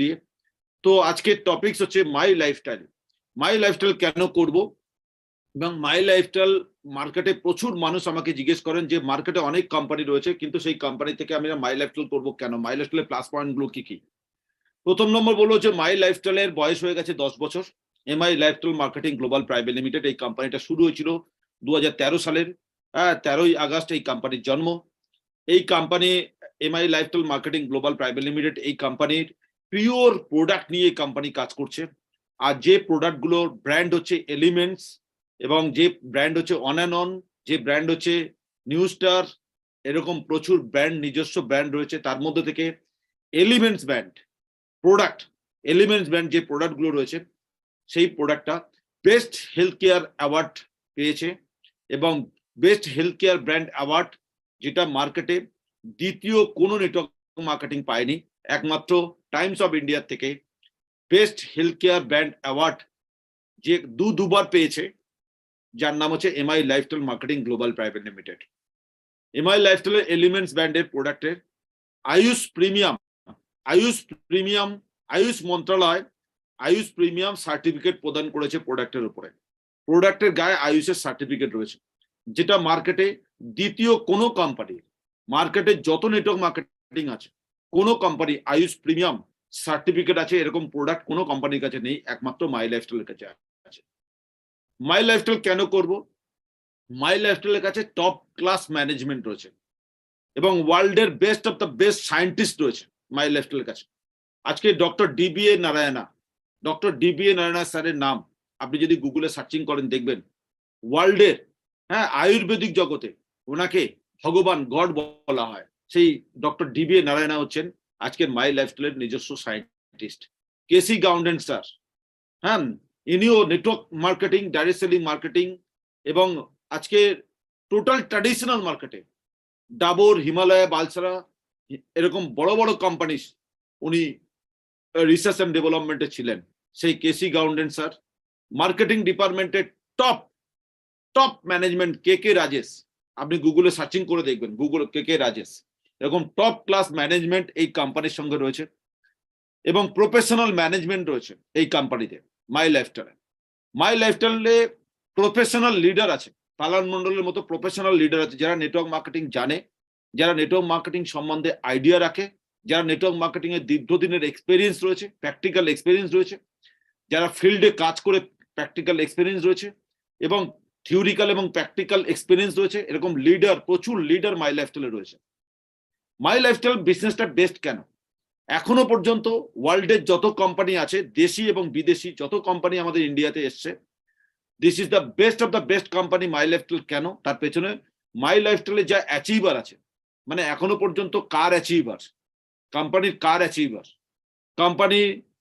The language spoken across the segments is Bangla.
দিয়ে। তো আজকের টপিকস হচ্ছে মাই লাইফস্টাইল। মাই লাইফস্টাইল কেন করব, এবং মাই লাইফস্টাইল মার্কেটে প্রচুর মানুষ আমাকে জিজ্ঞেস করেন যে মার্কেটে অনেক কোম্পানি রয়েছে, কিন্তু সেই কোম্পানি থেকে আমি মাই লাইফস্টাইল করবো কেন, মাই লাইফস্টাইলের প্লাস পয়েন্টগুলো কি কি। প্রথম নম্বর বলবো যে মাই লাইফস্টাইলের বয়স হয়ে গেছে 10 বছর। MI lifestyle marketing global private limited, এই কোম্পানিটা শুরু হয়েছিল 2013 সালের 13ই আগস্ট এই কোম্পানির জন্ম। এই company MI lifestyle marketing global private limited, এই কোম্পানির পিওর প্রোডাক্ট নিয়ে এই কোম্পানি কাজ করছে। আর যে প্রোডাক্টগুলোর ব্র্যান্ড হচ্ছে এলিমেন্টস, এবং যে ব্র্যান্ড হচ্ছে অন অ্যান্ড অন, যে ব্র্যান্ড হচ্ছে নিউ স্টার, এরকম প্রচুর ব্র্যান্ড, নিজস্ব ব্র্যান্ড রয়েছে। তার মধ্যে থেকে elements brand product, elements brand যে প্রোডাক্টগুলো রয়েছে, সেই প্রোডাক্টটা বেস্ট হেলথ কেয়ার অ্যাওয়ার্ড পেয়েছে, এবং best health care brand award যেটা মার্কেটে দ্বিতীয় কোনো নেটওয়ার্ক মার্কেটিং পায়নি, একমাত্র টাইমস অফ ইন্ডিয়া থেকে বেস্ট হেলথ কেয়ার ব্র্যান্ড অ্যাওয়ার্ড যে দুবার পেয়েছে, যার নাম হচ্ছে MI lifestyle marketing global private limited. MI লাইফস্টাইলের এলিমেন্টস ব্র্যান্ডের প্রোডাক্টের আয়ুষ প্রিমিয়াম, আয়ুষ মন্ত্রণালয় আয়ুষ প্রিমিয়াম সার্টিফিকেট প্রদান করেছে প্রোডাক্টের উপরে। প্রোডাক্টের গায়ে আয়ুষের সার্টিফিকেট রয়েছে, যেটা মার্কেটে দ্বিতীয় কোনো কোম্পানি, মার্কেটে যত নেটওয়ার্ক মার্কেটিং আছে, কোনো কোম্পানি আয়ুষ প্রিমিয়াম সার্টিফিকেট আছে এরকম প্রোডাক্ট কোনো কোম্পানির কাছে নেই, একমাত্র মাই লাইফস্টাইলের কাছে আছে। মাই লাইফস্টাইল কেন করব, মাই লাইফস্টাইলের কাছে টপ ক্লাস ম্যানেজমেন্ট রয়েছে, এবং ওয়ার্ল্ডের best of the best scientist রয়েছে মাই লাইফস্টাইলের কাছে। আজকে ডক্টর ডিবিএ নারায়ণা স্যারের নাম আপনি যদি গুগলে সার্চিং করেন দেখবেন, ওয়ার্ল্ডের আয়ুর্বেদিক জগতে ওনাকে ভগবান গড বলা হয়। সেই ডক্টর ডিবিএ নারায়ণা হচ্ছেন আজকের মাই লাইফস্টাইলের নিজস্ব সায়েন্টিস্ট। কেসি গাউন্ডেন স্যার, ইনিও network marketing, direct selling marketing, এবং আজকে টোটাল ট্র্যাডিশনাল মার্কেটে ডাবর, হিমালয়া, বালসারা এরকম বড় বড় কোম্পানি উনি রিসার্চ অ্যান্ড ডেভেলপমেন্টে ছিলেন। সেই কেসি গাউন্ডেন স্যার, মার্কেটিং ডিপার্টমেন্টের টপ ম্যানেজমেন্ট কে কে রাজেশ, আপনি গুগলে সার্চিং করে দেখবেন, গুগল কে কে রাজেশ, এরকম টপ ক্লাস ম্যানেজমেন্ট এই কোম্পানির সঙ্গে রয়েছে, এবং প্রফেশনাল ম্যানেজমেন্ট রয়েছে এই কোম্পানিতে। মাই লাইফস্টাইলে প্রফেশনাল লিডার আছে, পালান মন্ডলের মতো প্রফেশনাল লিডার আছে, যারা নেটওয়ার্ক মার্কেটিং জানে, যারা নেটওয়ার্ক মার্কেটিং সম্বন্ধে আইডিয়া রাখে, যারা নেটওয়ার্ক মার্কেটিং এর দীর্ঘদিনের এক্সপেরিয়েন্স রয়েছে, প্র্যাকটিক্যাল এক্সপেরিয়েন্স রয়েছে, যারা ফিল্ডে কাজ করে প্র্যাকটিক্যাল এক্সপেরিয়েন্স রয়েছে, এবং থিওরিক্যাল এবং প্র্যাকটিক্যাল এক্সপেরিয়েন্স রয়েছে, এরকম লিডার, প্রচুর লিডার মাই লাইফস্টাইলে রয়েছে। মাই লাইফস্টাইল বিজনেসটা বেস্ট কেন, এখনো পর্যন্ত ওয়ার্ল্ডের যত কোম্পানি আছে, দেশি এবং বিদেশি যত কোম্পানি আমাদের ইন্ডিয়াতে এসছে, this is the best of the best company my lifestyle. কেন, তার পেছনে মাই লাইফস্টাইলে যা অ্যাচিভার আছে, মানে এখনো পর্যন্ত কার অ্যাচিভার, কোম্পানির car achiever, company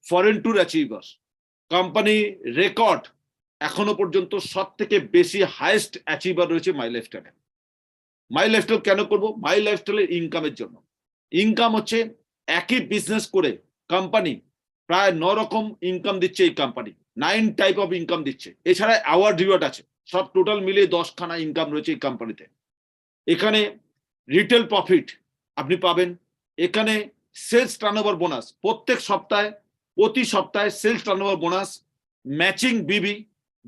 foreign tour achiever, company record, এখনো পর্যন্ত সব থেকে বেশি হাইয়েস্ট অ্যাচিভার রয়েছে মাই লাইফস্টাইলে। মাই লাইফস্টাইল কেন করব, মাই লাইফস্টাইলের ইনকামের জন্য। ইনকাম হচ্ছে একই বিজনেস করে কোম্পানি প্রায় 9 রকম ইনকাম দিচ্ছে, এই কোম্পানি 9 টাইপ অফ ইনকাম দিচ্ছে। এছাড়া অ্যাওয়ার্ড রিওয়ার্ড আছে, সব টোটাল মিলিয়ে 10খানা ইনকাম রয়েছে এই কোম্পানিতে। এখানে রিটেল প্রফিট আপনি পাবেন, এখানে সেলস টার্নওভার বোনাস প্রতি সপ্তাহে সেলস টার্নওভার বোনাস, ম্যাচিং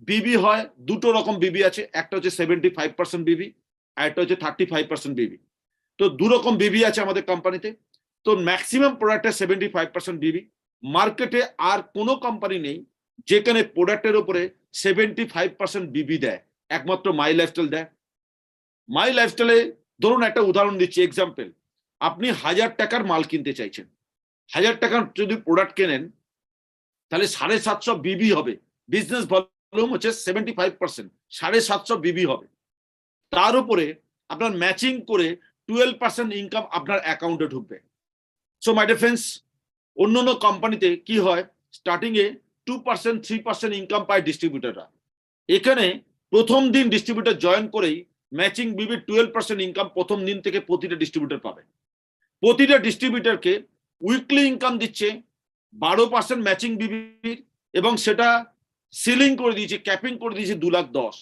বিবি হয়, দুটো রকম বিবি আছে, একটা হচ্ছে 75% বিবি, আর একটা হচ্ছে 35% বিবি। তো দু রকম বিবি আছে আমাদের কোম্পানিতে। তো ম্যাক্সিমাম প্রোডাক্টের 75% বিবি। মার্কেটে আর কোনো কোম্পানি নেই যেখানে প্রোডাক্টের উপরে 75% বিবি দেয়, একমাত্র মাই লাইফস্টাইল দেয়। মাই লাইফস্টাইলে ধরুন একটা উদাহরণ দিচ্ছি, এক্সাম্পল, আপনি 1000 টাকার মাল কিনতে চাইছেন, 1000 টাকার যদি প্রোডাক্ট কেনেন তাহলে 750 বিবি হবে, বিজনেস ভলিউম হচ্ছে 75%, 750 বিবি হবে। তার উপরে আপনার ম্যাচিং করে 12% ইনকাম আপনার অ্যাকাউন্টে ঢুকবে। সো মাই ডিয়ার ফ্রেন্ডস, অন্যান্য কোম্পানিতে কি হয়, স্টার্টিং এ 2% 3% ইনকাম পায় ডিস্ট্রিবিউটাররা। এখানে প্রথম দিন ডিস্ট্রিবিউটার জয়েন করেই ম্যাচিং বিবি 12% ইনকাম প্রথম দিন থেকে প্রতিটা ডিস্ট্রিবিউটার পাবে। প্রতিটা ডিস্ট্রিবিউটারকে উইকলি ইনকাম দিচ্ছে 12% ম্যাচিং বিবির, এবং সেটা সিলিং করে দিয়েছে, ক্যাপিং করে দিয়েছে 2,10,000।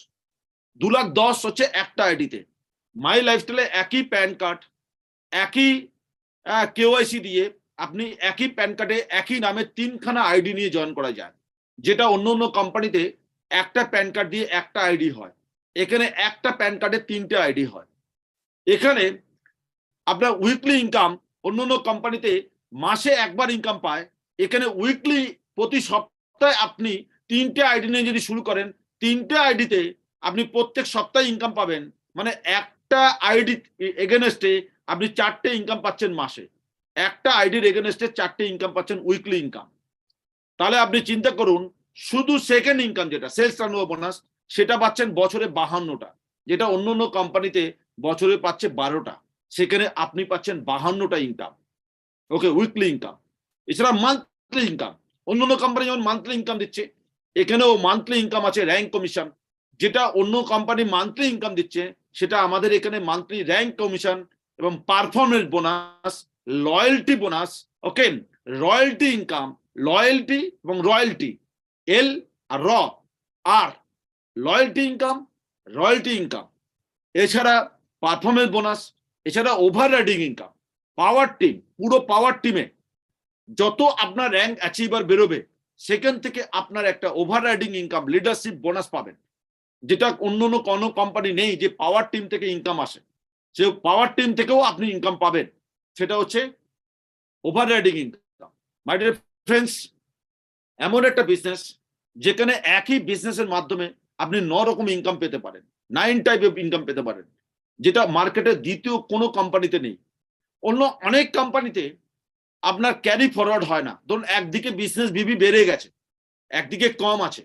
2,10,000 হচ্ছে একটা আইডিতে। মাই লাইফস্টাইলে একই প্যান কার্ড, একই কেওয়াইসি দিয়ে আপনি একই প্যান কার্ডে একই নামে 3খানা আইডি নিয়ে জয়েন করা যায়, যেটা অন্য অন্য কোম্পানিতে একটা প্যান কার্ড দিয়ে একটা আইডি হয়, এখানে একটা প্যান কার্ডে 3টে আইডি হয়। এখানে আপনার উইকলি ইনকাম অন্য অন্য কোম্পানিতে মাসে একবার ইনকাম পায়, এখানে উইকলি প্রতি সপ্তাহে আপনি 3টে আইডি নিয়ে যদি শুরু করেন, 3টে আইডিতে আপনি প্রত্যেক সপ্তাহে ইনকাম পাবেন, মানে একটা আইডি এগেনস্টে আপনি 4টে ইনকাম পাচ্ছেন মাসে, একটা আইডির এগেনস্টে 4টে ইনকাম পাচ্ছেন উইকলি ইনকাম। তাহলে আপনি চিন্তা করুন, শুধু সেকেন্ড ইনকাম যেটা সেলস টার্নওভার বোনাস, সেটা পাচ্ছেন বছরে 52টা, যেটা অন্য অন্য কোম্পানিতে বছরে পাচ্ছে 12টা, সেখানে আপনি পাচ্ছেন 52টা ইনকাম। ওকে, উইকলি ইনকাম। এছাড়া মান্থলি ইনকাম, অন্য অন্য কোম্পানি যেমন মান্থলি ইনকাম দিচ্ছে, এখানেও মান্থলি ইনকাম আছে র্যাঙ্ক কমিশন, যেটা অন্য কোম্পানি মান্থলি ইনকাম দিচ্ছে, সেটা আমাদের এখানে মান্থলি র্যাঙ্ক কমিশন এবং পারফরমেন্স বোনাস, লয়্যালটি বোনাস, ওকে, রয়্যালটি ইনকাম, লয়্যালটি এবং রয়্যালটি, এল আর র আর লয়্যালটি ইনকাম, রয়্যালটি ইনকাম, এছাড়া পারফরমেন্স বোনাস, এছাড়া ওভার রাইডিং ইনকাম, পাওয়ার টিম, পুরো পাওয়ার টিমে যত আপনার র্যাঙ্ক অ্যাচিভার বেরোবে, সেখান থেকে আপনার একটা over riding income leadership bonus পাবেন, যেটা অন্য অন্য কোনো কোম্পানি নেই যে পাওয়ার টিম থেকে ইনকাম আসে, সে পাওয়ার টিম থেকেও আপনি ইনকাম পাবেন, সেটা হচ্ছে over riding income. My dear friends, এমন একটা বিজনেস যেখানে একই বিজনেসের মাধ্যমে আপনি 9 রকম ইনকাম পেতে পারেন, 9 টাইপ অফ ইনকাম পেতে পারেন, যেটা মার্কেটে দ্বিতীয় কোনো কোম্পানিতে নেই। অন্য অনেক কোম্পানিতে আপনার ক্যারি ফরওয়ার্ড হয় না, ধরুন একদিকে বিজনেস বিবি বেড়ে গেছে, একদিকে কম আছে,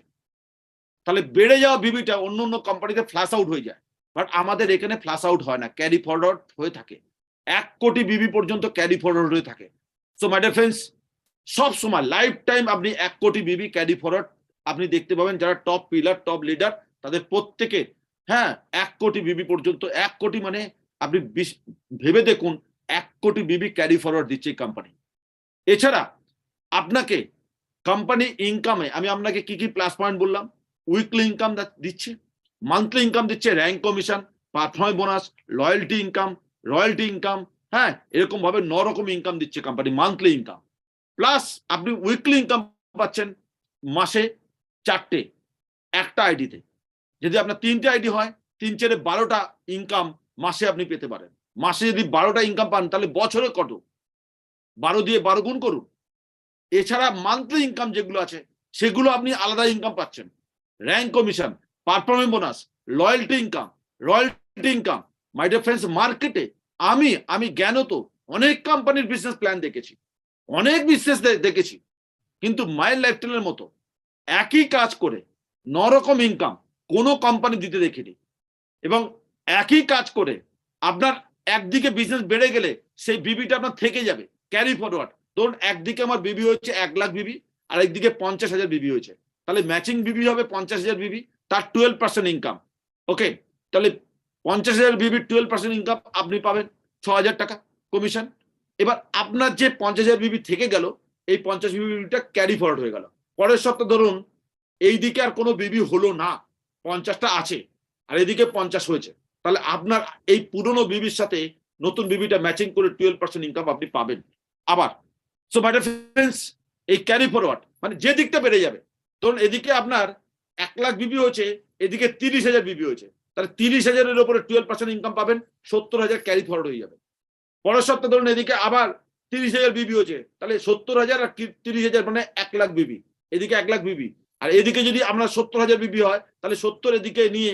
তাহলে বেড়ে যাওয়া বিবিটা অন্য অন্য কোম্পানিতে ফ্ল্যাশ আউট হয়ে যায়, বাট আমাদের এখানে ফ্ল্যাশ আউট হয় না, ক্যারি ফরওয়ার্ড হয়ে থাকে, 1 কোটি বিবি পর্যন্ত ক্যারি ফরওয়ার্ড হয়ে থাকে। সো মাই ডিয়ার ফ্রেন্ডস, সব সময় লাইফ টাইম আপনি 1 কোটি বিবি ক্যারি ফরওয়ার্ড আপনি দেখতে পাবেন, যারা টপ পিলার, টপ লিডার, তাদের প্রত্যেকে, হ্যাঁ, 1 কোটি বিবি পর্যন্ত, 1 কোটি মানে আপনি ভেবে দেখুন 1 কোটি বিবি ক্যারি ফরওয়ার্ড দিচ্ছে এই কোম্পানি। এছাড়া আপনাকে কোম্পানি ইনকামে আমি আপনাকে কি কি প্লাস পয়েন্ট বললাম, উইকলি ইনকাম দিচ্ছে, মান্থলি ইনকাম দিচ্ছে, rank commission, performance bonus, loyalty income, royalty income, হ্যাঁ, এরকম ভাবে 9 রকম ইনকাম দিচ্ছে কোম্পানি, মান্থলি ইনকাম, প্লাস আপনি উইকলি ইনকাম পাচ্ছেন মাসে 4টে একটা আইডিতে। যদি আপনার 3টে আইডি হয়, 3 × 12টা ইনকাম মাসে আপনি পেতে পারেন। মাসে যদি 12টা ইনকাম পান, তাহলে বছরে কত, 12 দিয়ে 12 গুণ করুন। এছাড়া মান্থলি ইনকাম যেগুলো আছে, সেগুলো আপনি আলাদা ইনকাম পাচ্ছেন, rank commission, performance bonus, loyalty income, royalty income. My dear friends, মার্কেটে আমি জ্ঞানত অনেক কোম্পানির বিজনেস প্ল্যান দেখেছি, অনেক বিজনেস দেখেছি, কিন্তু মাই লাইফস্টাইলের মতো একই কাজ করে 9 রকম ইনকাম কোনো কোম্পানি দিতে দেখিনি। এবং একই কাজ করে আপনার একদিকে বিজনেস বেড়ে গেলে সেই বিবিটা আপনার থেকে যাবে, ক্যারি ফরওয়ার্ড। ধরুন একদিকে আমার বিবি হচ্ছে 1 লাখ বিবি, আর একদিকে 50,000 বিবি হয়েছে, তাহলে ম্যাচিং বিবি হবে 50,000 বিবি, তার 12% ইনকাম। ওকে, তাহলে 50,000 বিবির 12% ইনকাম আপনি পাবেন 6,000 টাকা কমিশন। এবার আপনার যে 50,000 বিবি থেকে গেল, এই 50 বিবিটা ক্যারি ফরওয়ার্ড হয়ে গেল, পরের সপ্তাহ ধরুন এই দিকে আর কোনো বিবি হলো না, 50টা আছে আর এদিকে 50 হয়েছে, তাহলে আপনার এই পুরনো বিবির সাথে নতুন বিবিটা ম্যাচিং করে 12% ইনকাম আপনি পাবেন আবার। সো মাই ডিয়ার ফ্রেন্ডস, এই ক্যারি ফরওয়ার্ড মানে যে দিকটা বেড়ে যাবে, ধরুন এদিকে আপনার 1 লাখ বিবি হয়েছে, এদিকে 30,000 বিবি হয়েছে, তাহলে 30,000-এর উপরে 12% ইনকাম পাবেন, 70,000 ক্যারি ফরওয়ার্ড হয়ে যাবে। পরের সপ্তাহে ধরুন এদিকে আবার 30,000 বিবি হয়েছে, তাহলে 70,000 আর 30,000 মানে 1 লাখ বিবি, এদিকে 1 লাখ বিবি, আর এদিকে যদি আপনার 70,000 বিবি হয়, তাহলে 70 এদিকে নিয়ে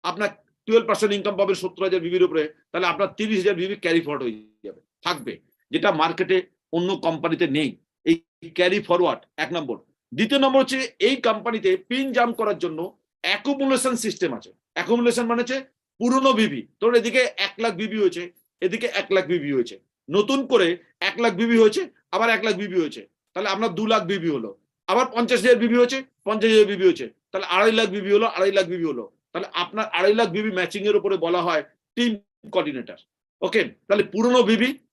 আপনার 12% ইনকাম পাবেন 70,000 বিবির উপরে, তাহলে আপনার 30,000 বিবি ক্যারি ফরওয়ার্ড হয়ে যাবে, থাকবে, যেটা মার্কেটে অন্য কোম্পানিতে নেই। এই ক্যারি ফরওয়ার্ড 1 নম্বর। দ্বিতীয় নম্বর হচ্ছে এই কোম্পানিতে পিন জাম্প করার জন্য অ্যাকুমুলেশন সিস্টেম আছে। অ্যাকুমুলেশন মানে হচ্ছে পুরনো বিবি, ধরুন এদিকে 1 লাখ বিবি হয়েছে, এদিকে 1 লাখ বিবি হয়েছে, নতুন করে 1 লাখ বিবি হয়েছে, আবার 1 লাখ বিবি হয়েছে, তাহলে আপনার 2 লাখ বিবি হলো, আবার 50,000 বিবি হয়েছে, 50,000 বিবি হয়েছে, তাহলে 2.5 লাখ বিবি হলো, 2.5 লাখ বিবি হলো, তাহলে আপনার 2.5 লাখ বিবি ম্যাচিং এর উপরে বলা হয় টিম কোঅর্ডিনেটর। ওকে, তাহলে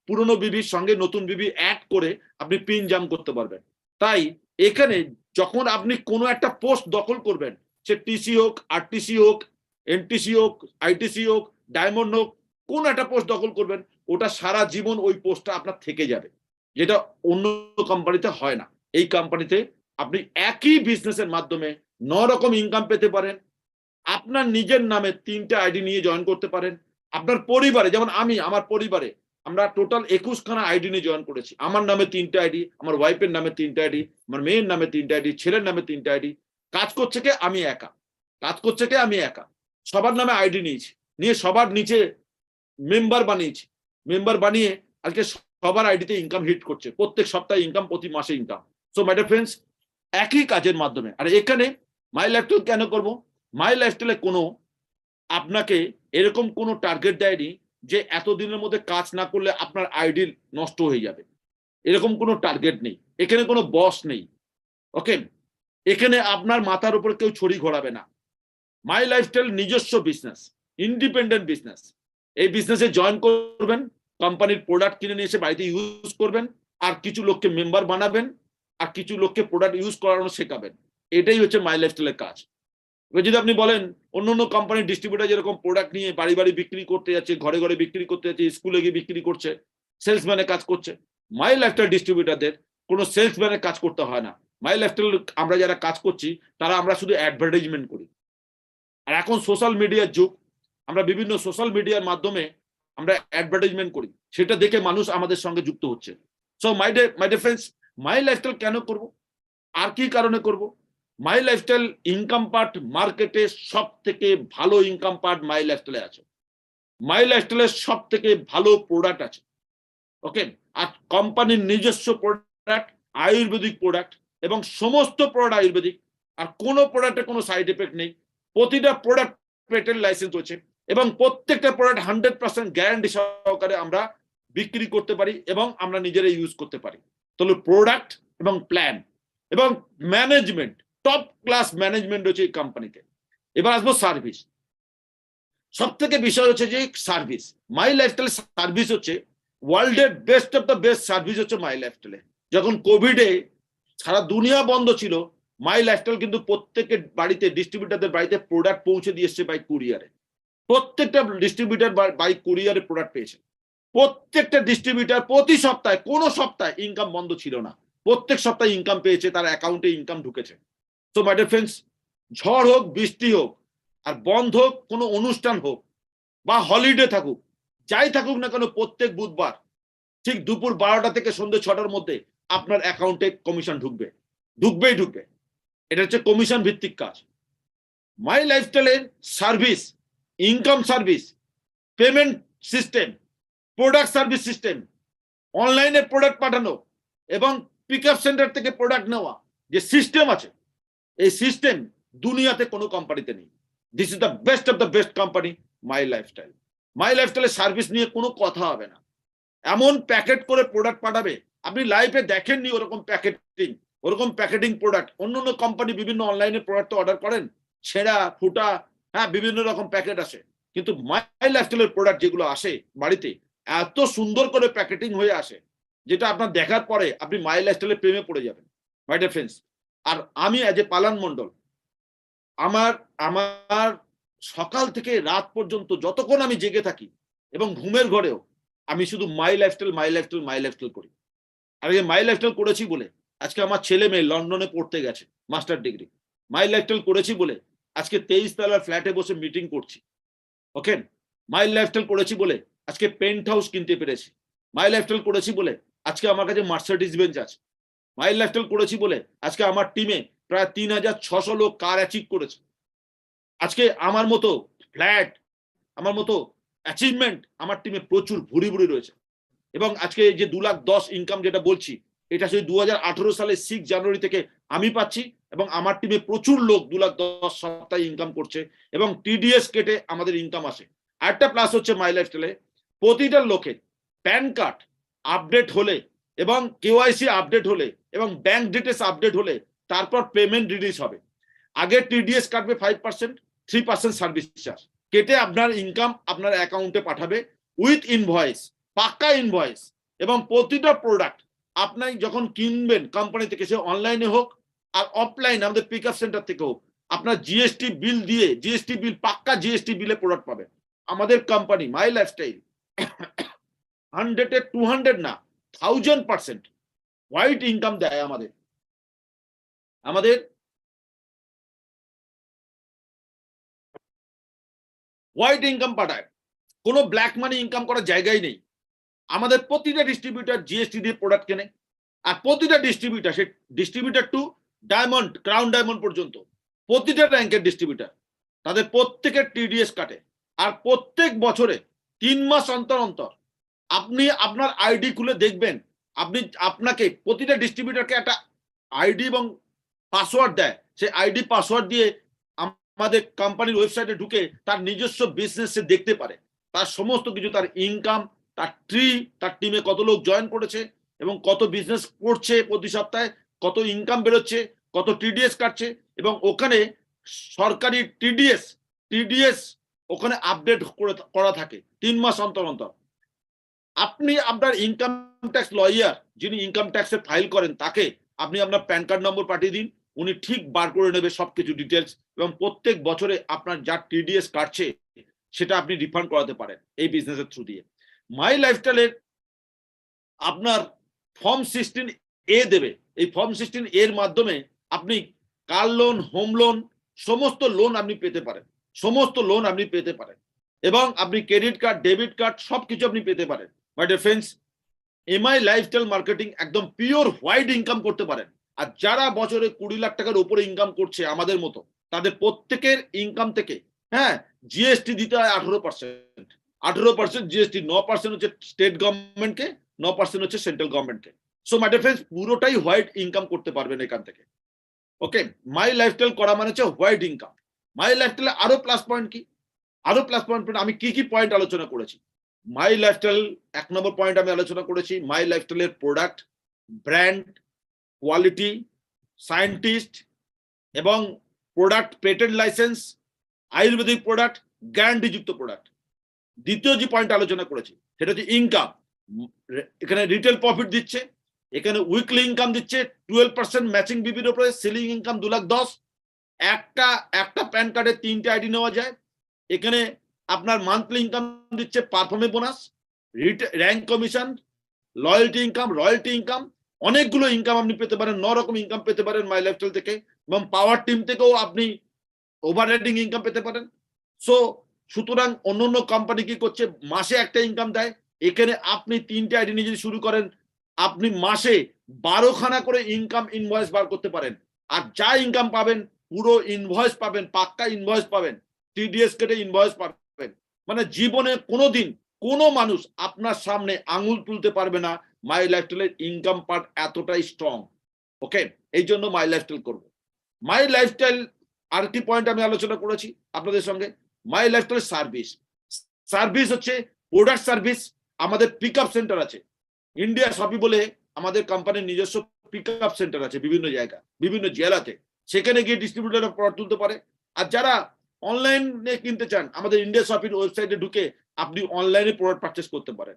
পুরনো বিবির সঙ্গে নতুন বিবি অ্যাড করে আপনি পিন জাম্প করতে পারবেন। তাই এখানে যখন আপনি কোনো একটা পোস্ট দখল করবেন, সে টিসি হোক, আরটিসি হোক, এনটিসি হোক, আইটিসি হোক, ডায়মন্ড হোক, কোন একটা পোস্ট দখল করবেন, ওটা সারা জীবন ওই পোস্টটা আপনার থেকে যাবে। যেটা অন্য কোম্পানিতে হয় না। এই কোম্পানিতে আপনি একই বিজনেসের মাধ্যমে 9 রকম ইনকাম পেতে পারেন। আপনার নিজের নামে 3টে আইডি নিয়ে জয়েন করতে পারেন। আপনার পরিবারে, যেমন আমার পরিবারে আমরা টোটাল 21 খানা আইডি নিয়ে জয়েন করেছি। আমার নামে 3টে আইডি, আমার ওয়াইফের নামে 3টে আইডি, আমার মেয়ের নামে 3টে আইডি, ছেলের নামে 3টে আইডি। কাজ করছে কে? আমি একা। কাজ করছে কে? আমি একা। সবার নামে আইডি নিয়েছি, নিয়ে সবার নিচে মেম্বার বানিয়েছি। মেম্বার বানিয়ে আজকে সবার আইডিতে ইনকাম হিট করছে, প্রত্যেক সপ্তাহে ইনকাম, প্রতি মাসে income. So my dear friends, একই কাজের মাধ্যমে। আর এখানে মাই লাইফস্টাইল কেন করব? মাই লাইফস্টাইলে কোনো আপনাকে এরকম কোনো টার্গেট দেয়নি যে এতদিনের মধ্যে কাজ না করলে আপনার আইডি নষ্ট হয়ে যাবে, এরকম কোনো টার্গেট নেই। এখানে কোনো বস নেই। ওকে, এখানে আপনার মাথার উপর কেউ ছড়ি ঘোরাবে না। মাই লাইফস্টাইল নিজস্ব বিজনেস, ইন্ডিপেন্ডেন্ট বিজনেস। এই বিজনেসে জয়েন করবেন, কোম্পানির প্রোডাক্ট কিনে নিয়ে এসে বাড়িতে ইউজ করবেন, আর কিছু লোককে মেম্বার বানাবেন, আর কিছু লোককে প্রোডাক্ট ইউজ করানো শেখাবেন। এটাই হচ্ছে মাই লাইফস্টাইলের কাজ। এবার যদি আপনি বলেন অন্য অন্য কোম্পানির ডিস্ট্রিবিউটার যেরকম প্রোডাক্ট নিয়ে বাড়ি বাড়ি বিক্রি করতে যাচ্ছে, ঘরে ঘরে বিক্রি করতে যাচ্ছে, স্কুলে গিয়ে বিক্রি করছে, সেলসম্যানে কাজ করছে, মাই লাইফস্টাইল ডিস্ট্রিবিউটারদের কোনো সেলসম্যানের কাজ করতে হয় না। মাই লাইফস্টাইল আমরা যারা কাজ করছি তারা আমরা শুধু অ্যাডভার্টাইজমেন্ট করি। আর এখন সোশ্যাল মিডিয়ার যুগ, আমরা বিভিন্ন সোশ্যাল মিডিয়ার মাধ্যমে আমরা অ্যাডভার্টাইজমেন্ট করি, সেটা দেখে মানুষ আমাদের সঙ্গে যুক্ত হচ্ছে। So my dear friends, my lifestyle কেন করব, আর কি কারণে করব? মাই লাইফস্টাইল ইনকাম পার্ট মার্কেটে সব থেকে ভালো ইনকাম পার্ট মাই লাইফস্টাইলে আছে। মাই লাইফস্টাইলের সব থেকে ভালো প্রোডাক্ট আছে। ওকে, আর কোম্পানির নিজস্ব প্রোডাক্ট, আয়ুর্বেদিক প্রোডাক্ট, এবং সমস্ত প্রোডাক্ট আয়ুর্বেদিক। আর কোনো প্রোডাক্টে কোনো সাইড এফেক্ট নেই। প্রতিটা প্রোডাক্ট পেটেন্ট লাইসেন্স হচ্ছে, এবং প্রত্যেকটা প্রোডাক্ট 100% গ্যারান্টি সহকারে আমরা বিক্রি করতে পারি এবং আমরা নিজেরা ইউজ করতে পারি। তাহলে প্রোডাক্ট এবং প্ল্যান এবং ম্যানেজমেন্ট, টপ ক্লাস ম্যানেজমেন্ট হচ্ছে এই কোম্পানিতে। এবার আসবো সার্ভিস। সব থেকে বিষয় হচ্ছে যে সার্ভিস। মাই লাইফস্টাইল সার্ভিস হচ্ছে ওয়ার্ল্ডের best of the best service হচ্ছে মাই লাইফস্টাইলে। যখন কোভিডে সারা দুনিয়া বন্ধ ছিল, মাই লাইফস্টাইল কিন্তু প্রত্যেকের বাড়িতে, ডিস্ট্রিবিউটারদের বাড়িতে প্রোডাক্ট পৌঁছে দিয়ে এসছে বাই কুরিয়ারে। প্রত্যেকটা ডিস্ট্রিবিউটার বাই কুরিয়ারে প্রোডাক্ট পেয়েছে। প্রত্যেকটা ডিস্ট্রিবিউটার প্রতি সপ্তাহে, কোনো সপ্তাহে ইনকাম বন্ধ ছিল না, প্রত্যেক সপ্তাহে ইনকাম পেয়েছে, তার অ্যাকাউন্টে ইনকাম ঢুকেছে। তো মাই ডিয়ার ফ্রেন্ডস, ঝড় হোক, বৃষ্টি হোক, আর বন্ধ হোক, কোনো অনুষ্ঠান হোক বা হলিডে থাকুক, যাই থাকুক না কেন, প্রত্যেক বুধবার ঠিক দুপুর 12টা থেকে সন্ধ্যে 6টার মধ্যে আপনার অ্যাকাউন্টে কমিশন ঢুকবে, ঢুকবেই ঢুকবে। এটা হচ্ছে কমিশন ভিত্তিক কাজ। মাই লাইফস্টাইলের service, income service, payment system, product service system, অনলাইনে প্রোডাক্ট পাঠানো এবং পিক আপ সেন্টার থেকে প্রোডাক্ট নেওয়া যে সিস্টেম আছে, এই সিস্টেম দুনিয়াতে কোনো কোম্পানিতে নেই। This is the best of the best company, my lifestyle. My লাইফস্টাইলের সার্ভিস নিয়ে কোনো কথা হবে না। এমন প্যাকেট করে প্রোডাক্ট পাঠাবে, আপনি লাইফে দেখেননি ওরকম প্যাকেটিং, ওরকম প্যাকেটিং প্রোডাক্ট। অন্য অন্য কোম্পানি বিভিন্ন অনলাইনে প্রোডাক্ট অর্ডার করেন, ছেঁড়া ফুটা, হ্যাঁ, বিভিন্ন রকম প্যাকেট আসে, কিন্তু মাই লাইফস্টাইলের প্রোডাক্ট যেগুলো আসে বাড়িতে, এত সুন্দর করে প্যাকেটিং হয়ে আসে, যেটা আপনার দেখার পরে আপনি মাই লাইফস্টাইলের প্রেমে পড়ে যাবেন, মাই ডিয়ার ফ্রেন্ডস। আর আমি অ্যাজ এ পালান মন্ডল, আমার আমার সকাল থেকে রাত পর্যন্ত যতক্ষণ আমি জেগে থাকি এবং ঘুমের ঘরেও আমি শুধু মাই লাইফস্টাইল, মাই লাইফস্টাইল, মাই লাইফস্টাইল করি। আর এই মাই লাইফস্টাইল করেছি বলে আজকে আমার ছেলে মেয়ে লন্ডনে পড়তে গেছে মাস্টার ডিগ্রি। মাই লাইফস্টাইল করেছি বলে আজকে 23 তলার ফ্ল্যাটে বসে মিটিং করছি। ওকে, মাই লাইফস্টাইল করেছি বলে আজকে পেন্ট হাউস কিনতে পেরেছি। মাই লাইফস্টাইল করেছি বলে আজকে আমার কাছে মার্সিডিজ বেঞ্চ আছে। মাই লাইফস্টাইল করেছি বলে আজকে আমার টিমে প্রায় 3600 লোক কার অ্যাচিভ করেছে। আজকে আমার মতো ফ্ল্যাট, আমার মতো অ্যাচিভমেন্ট আমার টিমে প্রচুর ভুরি ভুরি রয়েছে। এবং আজকে যে 2,10,000 ইনকাম যেটা বলছি, এটা সেই 2018 সালের 6 জানুয়ারি থেকে আমি পাচ্ছি, এবং আমার টিমে প্রচুর লোক 2,10,000 সপ্তাহে ইনকাম করছে, এবং টিডিএস কেটে আমাদের ইনকাম আসে। আরেকটা প্লাস হচ্ছে মাই লাইফস্টাইলে প্রতিটা লোকের প্যান কার্ড আপডেট হলে এবং কেওয়াইসি আপডেট হলে এবং ব্যাংক ডিটেলস আপডেট হলে তারপর পেমেন্ট রিলিজ হবে। আগে টিডিএস কাটবে 5%, 3% সার্ভিস চার্জ কেটে আপনার ইনকাম আপনার অ্যাকাউন্টে পাঠাবে উইথ ইনভয়েস, পাক্কা ইনভয়েস। এবং প্রতিটা প্রোডাক্ট আপনি যখন কিনবেন কোম্পানি থেকে, সে অনলাইনে হোক আর অফলাইন আমাদের পিক আপ সেন্টার থেকে হোক, আপনার জিএসটি বিল দিয়ে, জিএসটি বিল, পাক্কা জিএসটি বিলে প্রোডাক্ট পাবেন। আমাদের কোম্পানি মাই লাইফস্টাইল 100-এ 200 না, 1000% হোয়াইট ইনকাম দেয় আমাদের হোয়াইট ইনকাম পাঠায়, কোনো ব্ল্যাক মানি ইনকাম করার জায়গাই নেই। আমাদের প্রতিটা ডিস্ট্রিবিউটার জিএসটি দিয়ে প্রোডাক্ট কেনে, আর প্রতিটা ডিস্ট্রিবিউটার, সে distributor to diamond, crown diamond পর্যন্ত প্রতিটা র্যাঙ্কের ডিস্ট্রিবিউটার, তাদের প্রত্যেকের টিডিএস কাটে। আর প্রত্যেক বছরে 3 মাস অন্তর অন্তর আপনি আপনার আইডি খুলে দেখবেন, আপনাকে প্রতিটা ডিস্ট্রিবিউটারকে একটা আইডি এবং পাসওয়ার্ড দেয়। সেই আইডি পাসওয়ার্ড দিয়ে আমাদের কোম্পানির ওয়েবসাইটে ঢুকে তার নিজস্ব বিজনেস সে দেখতে পারে, তার সমস্ত কিছু, তার ইনকাম, তার ট্রি, তার টিমে কত লোক জয়েন করেছে এবং কত বিজনেস করছে প্রতি সপ্তাহে, কত ইনকাম বেরোচ্ছে, কত টিডিএস কাটছে, এবং ওখানে সরকারি টিডিএস ওখানে আপডেট করা থাকে 3 মাস অন্তর অন্তর। আপনি আপনার ইনকাম ট্যাক্স লয়ার, যিনি ইনকাম ট্যাক্সের ফাইল করেন, তাকে আপনি আপনার প্যান কার্ড নম্বর পাঠিয়ে দিন, উনি ঠিক বার করে নেবে সবকিছু ডিটেলস, এবং প্রত্যেক বছরে আপনার যা টিডিএস কাটছে সেটা আপনি রিফান্ড করাতে পারেন এই বিজনেসের থ্রু দিয়ে। মাই লাইফস্টাইলের আপনার ফর্ম 16A দেবে। এই ফর্ম 16A এর মাধ্যমে আপনি কার লোন, হোম লোন, সমস্ত লোন আপনি পেতে পারেন, এবং আপনি ক্রেডিট কার্ড, ডেবিট কার্ড সবকিছু আপনি পেতে পারেন। My dear friends, MI lifestyle marketing একদম পিওর হোয়াইট ইনকাম করতে পারেন। আর যারা বছরে 20 লাখ টাকার উপরে ইনকাম করছে আমাদের মতো, তাদের প্রত্যেকের ইনকাম থেকে জিএসটি দিতে হয় 18% জিএসটি, 9% হচ্ছে স্টেট গভর্নমেন্টকে, 9% হচ্ছে সেন্ট্রাল গভর্নমেন্টকে। সো মাই ডিয়ার ফ্রেন্ডস, পুরোটাই হোয়াইট ইনকাম করতে পারবেন এখান থেকে। ওকে, মাই লাইফস্টাইল করা মানে হচ্ছে হোয়াইট ইনকাম। মাই লাইফস্টাইলে আরো প্লাস পয়েন্ট কি, আমি কি পয়েন্ট আলোচনা করেছি। মাই লাইফস্টাইল 1 নম্বর পয়েন্ট আমি আলোচনা করেছি মাই লাইফস্টাইলের প্রোডাক্ট, ব্র্যান্ড, কোয়ালিটি, সায়েন্টিস্ট এবং product patent licence, Ayurvedic product, গ্যারান্টিযুক্ত প্রোডাক্ট। দ্বিতীয় যে পয়েন্ট আলোচনা করেছি সেটা হচ্ছে ইনকাম। এখানে রিটেল প্রফিট দিচ্ছে, এখানে উইকলি ইনকাম দিচ্ছে 12% ম্যাচিং বিবির উপরে, সেলিং ইনকাম 2,10,000, একটা প্যান কার্ডে 3টে আইডি নেওয়া যায়। এখানে আপনার মান্থলি ইনকাম দিচ্ছে, performance bonus, rank commission, loyalty income, অনেকগুলো ইনকাম আপনি পেতে পারেন। 9 রকম ইনকাম পেতে পারেন মাই লাইফস্টাইল থেকে, এবং পাওয়ার টিম থেকেও আপনি ওভার রেটিং ইনকাম পেতে পারেন। সুতরাং অন্য কোম্পানি কি করছে, মাসে একটা ইনকাম দেয়, এখানে আপনি 3টে আইডি নিয়ে যদি শুরু করেন, আপনি মাসে 12 খানা করে ইনকাম ইনভয়েস বার করতে পারেন। আর যা ইনকাম পাবেন পুরো ইনভয়েস পাবেন, পাক্কা ইনভয়েস পাবেন, টিডিএস কেটে ইনভয়েস পাবেন। মানে জীবনে কোনোদিন কোনো মানুষ আপনার সামনে আঙুল তুলতে পারবে না। মাই লাইফস্টাইলের ইনকাম পার্ট এতটাই স্ট্রং। ওকে, এই জন্য মাই লাইফস্টাইল করব। মাই লাইফস্টাইল আর কি পয়েন্ট আমি আলোচনা করেছি আপনাদের সঙ্গে, মাই লাইফস্টাইল সার্ভিস হচ্ছে প্রোডাক্ট সার্ভিস। আমাদের পিক আপ সেন্টার আছে, ইন্ডিয়া শপি বলে আমাদের কোম্পানির নিজস্ব পিক আপ সেন্টার আছে বিভিন্ন জায়গা, বিভিন্ন জেলাতে, সেখানে গিয়ে ডিস্ট্রিবিউটররা প্রোডাক্ট তুলতে পারে। আর যারা অনলাইনে কিনতে চান, আমাদের ইন্ডিয়া শপির ওয়েবসাইটে ঢুকে আপনি অনলাইনে প্রোডাক্ট পারচেস করতে পারেন।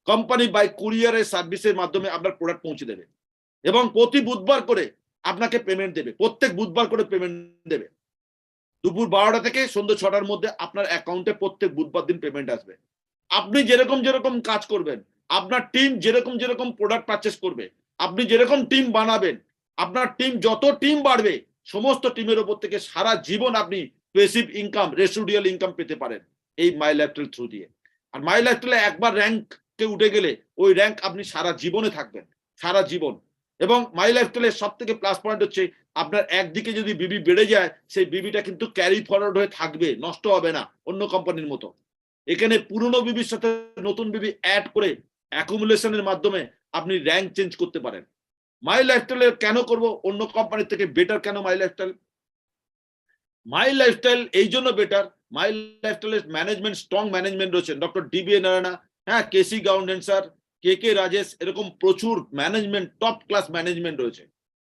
কোম্পানি বাই কুরিয়ারের সার্ভিসের মাধ্যমে আপনার প্রোডাক্ট পৌঁছে দেবে, এবং প্রতি বুধবার করে আপনাকে পেমেন্ট দেবে, প্রত্যেক বুধবার করে পেমেন্ট দেবে। দুপুর 12টা থেকে সন্ধ্যে 6টার মধ্যে আপনার অ্যাকাউন্টে প্রত্যেক বুধবার দিন পেমেন্ট আসবে। আপনি যেরকম কাজ করবেন, আপনার টিম যেরকম প্রোডাক্ট পারচেস করবে, আপনি যেরকম টিম বানাবেন, আপনার টিম যত টিম বাড়বে, সমস্ত টিমের উপর থেকে সারা জীবন আপনি প্যাসিভ ইনকাম, রেসিডুয়াল ইনকাম পেতে পারেন এই মাই লাইফস্টাইল থ্রু দিয়ে। আর মাই লাইফস্টাইলে একবার র্যাঙ্কে উঠে গেলে ওই র্যাঙ্ক আপনি সারা জীবনে থাকবেন, সারা জীবন। এবং মাই লাইফস্টাইলের সব থেকে প্লাস পয়েন্ট হচ্ছে, আপনার একদিকে যদি বিবি বেড়ে যায়, সেই বিবিটা কিন্তু ক্যারি ফরওয়ার্ড হয়ে থাকবে, নষ্ট হবে না অন্য কোম্পানির মতো। এখানে পুরনো বিবির সাথে নতুন বিবি অ্যাড করে অ্যাকুমুলেশনের মাধ্যমে আপনি র্যাঙ্ক চেঞ্জ করতে পারেন। মাই লাইফস্টাইল কেন করব অন্য কোম্পানির থেকে বেটার কেন মাই লাইফস্টাইল এই জন্য বেটার, মাই লাইফস্টাইলের ম্যানেজমেন্ট, স্ট্রং ম্যানেজমেন্ট রয়েছেন, ডক্টর ডিবিএ নারায়ণা, কেসি গাউন্ডেন স্যার, কে রাজেশ, এরকম প্রচুর ম্যানেজমেন্ট, টপ ক্লাস ম্যানেজমেন্ট রয়েছে।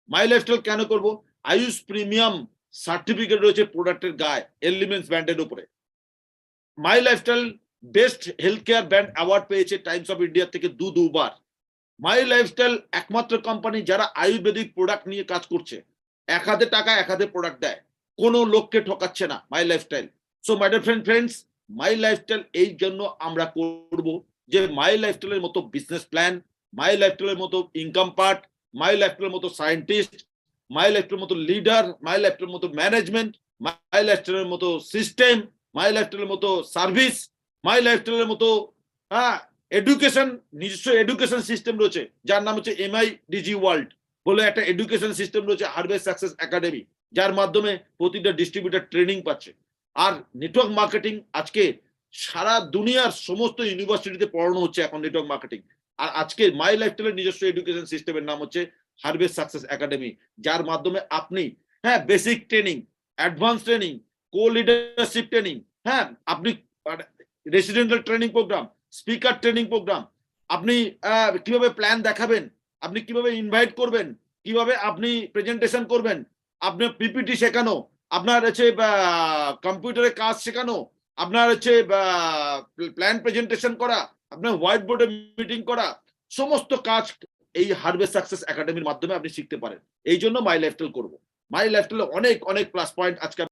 মাই লাইফস্টাইল কেন করব, আয়ুষ প্রিমিয়াম সার্টিফিকেট রয়েছে প্রোডাক্টের গায়ে, এলিমেন্টস ব্র্যান্ডের উপরে। মাই lifestyle best health care brand award পেয়েছে টাইমস অফ ইন্ডিয়া থেকে দুবার। মাই লাইফস্টাইল একমাত্র কোম্পানি যারা আয়ুর্বেদিক প্রোডাক্ট নিয়ে কাজ করছে, 1 হাতে টাকা 1 হাতে প্রোডাক্ট দেয়, কোনো লোককে ঠকাচ্ছে না মাই lifestyle. So my dear friends, my lifestyle এই জন্য আমরা করব যে মাই লাইফস্টাইলের মতো বিজনেস প্ল্যান, মাই লাইফস্টাইলের মতো ইনকাম পার্ট, মাই লাইফস্টাইলের মতো সায়েন্টিস্ট, মাই লাইফস্টাইলের মতো লিডার, মাই লাইফস্টাইলের মতো ম্যানেজমেন্ট, মাই লাইফস্টাইলের মতো সিস্টেম, মাই লাইফস্টাইলের মতো সার্ভিস, মাই লাইফস্টাইলের মতো এডুকেশন, নিজস্ব এডুকেশন সিস্টেম রয়েছে যার নাম হচ্ছে MIDG ওয়ার্ল্ড বলে একটা এডুকেশন সিস্টেম রয়েছে, হারভেস্ট সাকসেস একাডেমি, যার মাধ্যমে প্রতিটা ডিস্ট্রিবিউটর ট্রেনিং পাচ্ছে। আর নেটওয়ার্ক মার্কেটিং আজকে সারা দুনিয়ার সমস্ত ইউনিভার্সিটিতে পড়ানো হচ্ছে এখন নেটওয়ার্ক মার্কেটিং। আর আজকে মাই লাইফস্টাইলের নিজস্ব এডুকেশন সিস্টেমের নাম হচ্ছে হারভেস্ট সাকসেস একাডেমি, যার মাধ্যমে আপনি basic training, advance training, co leadership training, আপনি residential training programme, speaker training programme, আপনি কিভাবে প্ল্যান দেখাবেন, আপনি কিভাবে ইনভাইট করবেন, কিভাবে আপনি প্রেজেন্টেশন করবেন, আপনার পিপিটি শেখানো, আপনার হচ্ছে কম্পিউটারে কাজ শেখানো, আপনার হচ্ছে প্ল্যান প্রেজেন্টেশন করা, আপনার হোয়াইট বোর্ডে মিটিং করা, সমস্ত কাজ এই হারভেস্ট সাকসেস একাডেমির মাধ্যমে আপনি শিখতে পারেন। এই জন্য মাই লাইফস্টাইল করবো। মাই লাইফস্টাইলে অনেক অনেক প্লাস পয়েন্ট আজকে